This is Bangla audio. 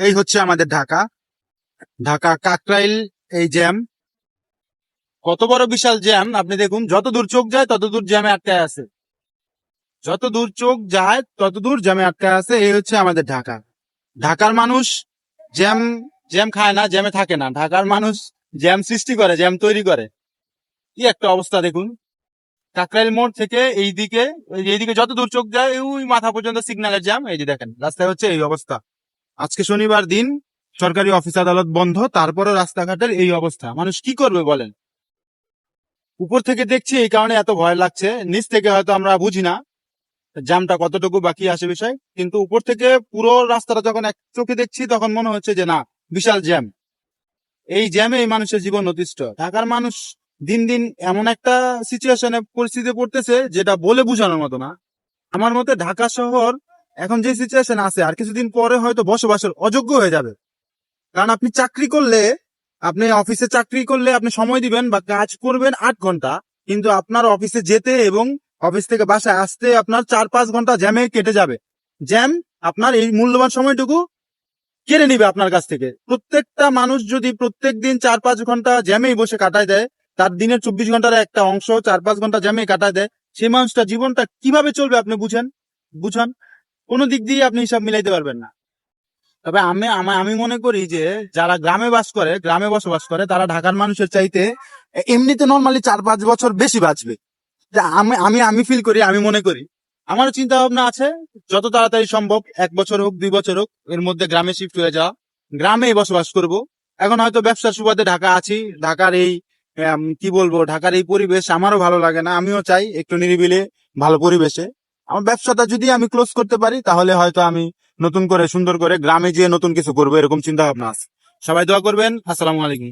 এই হচ্ছে আমাদের ঢাকা। ঢাকা কাকরাইল। এই জ্যাম, কত বড় বিশাল জ্যাম আপনি দেখুন, যত দূর চোখ যায় তত দূর জ্যামে আটকায় আছে। যত দূর চোখ যায় তত দূর জ্যামে আটকায় আছে। এই হচ্ছে আমাদের ঢাকা। ঢাকার মানুষ জ্যাম জ্যাম খায় না, জ্যামে থাকে না। ঢাকার মানুষ জ্যাম সৃষ্টি করে, জ্যাম তৈরি করে। কি একটা অবস্থা দেখুন। কাকরাইল মোড় থেকে এইদিকে যত দূর চোখ যায় ওই মাথা পর্যন্ত সিগন্যালের জ্যাম। এই যে দেখেন রাস্তায় হচ্ছে এই অবস্থা। আজকে শনিবার দিন, সরকারি অফিস আদালত বন্ধ, তারপরে রাস্তাঘাটের এই অবস্থা। মানুষ কি করবে বলেন? উপর থেকে দেখছি এই কারণে এত ভয় লাগছে, নিচ থেকে হয়তো আমরা বুঝি না জ্যামটা কতটুকু বাকি আসে বিষয়, কিন্তু উপর থেকে পুরো রাস্তাটা যখন এক চোখে দেখছি তখন মনে হচ্ছে যে না, বিশাল জ্যাম। এই জ্যামে এই মানুষের জীবন অতিষ্ঠ। ঢাকার মানুষ দিন দিন এমন একটা সিচুয়েশনে পরিস্থিতি পড়তেছে যেটা বলে বোঝানোর মতো না। আমার মতে ঢাকা শহর এখন যে সিচুয়েশন আছে আর কিছুদিন পরে হয়তো বসবাসের অযোগ্য হয়ে যাবে। কারণ আপনি চাকরি করলে, আপনি অফিসে চাকরি করলে আপনি সময় দিবেন বা কাজ করবেন 8 ঘন্টা, কিন্তু আপনার অফিসে যেতে এবং অফিস থেকে বাসায় আসতে আপনার 4-5 ঘন্টা জ্যামে কেটে যাবে। জ্যাম আপনার এই মূল্যবান সময়টুকু কেড়ে নিবে আপনার কাছ থেকে। প্রত্যেকটা মানুষ যদি প্রত্যেক দিন 4-5 ঘন্টা জ্যামেই বসে কাটায় দেয়, তার দিনের 24 ঘন্টার একটা অংশ 4-5 ঘন্টা জ্যামে কাটায় দেয়, সেই মানুষটা জীবনটা কিভাবে চলবে আপনি বুঝান। কোনো দিক দিয়ে আপনি হিসাব মিলাইতে পারবেন না। তবে আমি মনে করি যে যারা গ্রামে বসবাস করে তারা ঢাকার মানুষের চাইতে এমনিতে নর্মালি 4-5 বছর বেশি বাঁচবে। যা আমি আমি আমি ফিল করি, আমি মনে করি। আমারও চিন্তা ভাবনা আছে যত তাড়াতাড়ি সম্ভব, 1 বছর হোক 2 বছর হোক, এর মধ্যে গ্রামে শিফট হয়ে যাওয়া, গ্রামেই বসবাস করব। এখন হয়তো ব্যবসার সুবাদে ঢাকা আছি। ঢাকার এই কি বলবো, ঢাকার এই পরিবেশ আমারও ভালো লাগে না। আমিও চাই একটু নিরিবিলি ভালো পরিবেশে। আমার ব্যবসাটা যদি আমি ক্লোজ করতে পারি তাহলে হয়তো আমি নতুন করে সুন্দর করে গ্রামে যেয়ে নতুন কিছু করবো, এরকম চিন্তা ভাবনা আছে। সবাই দোয়া করবেন। আসসালামু আলাইকুম।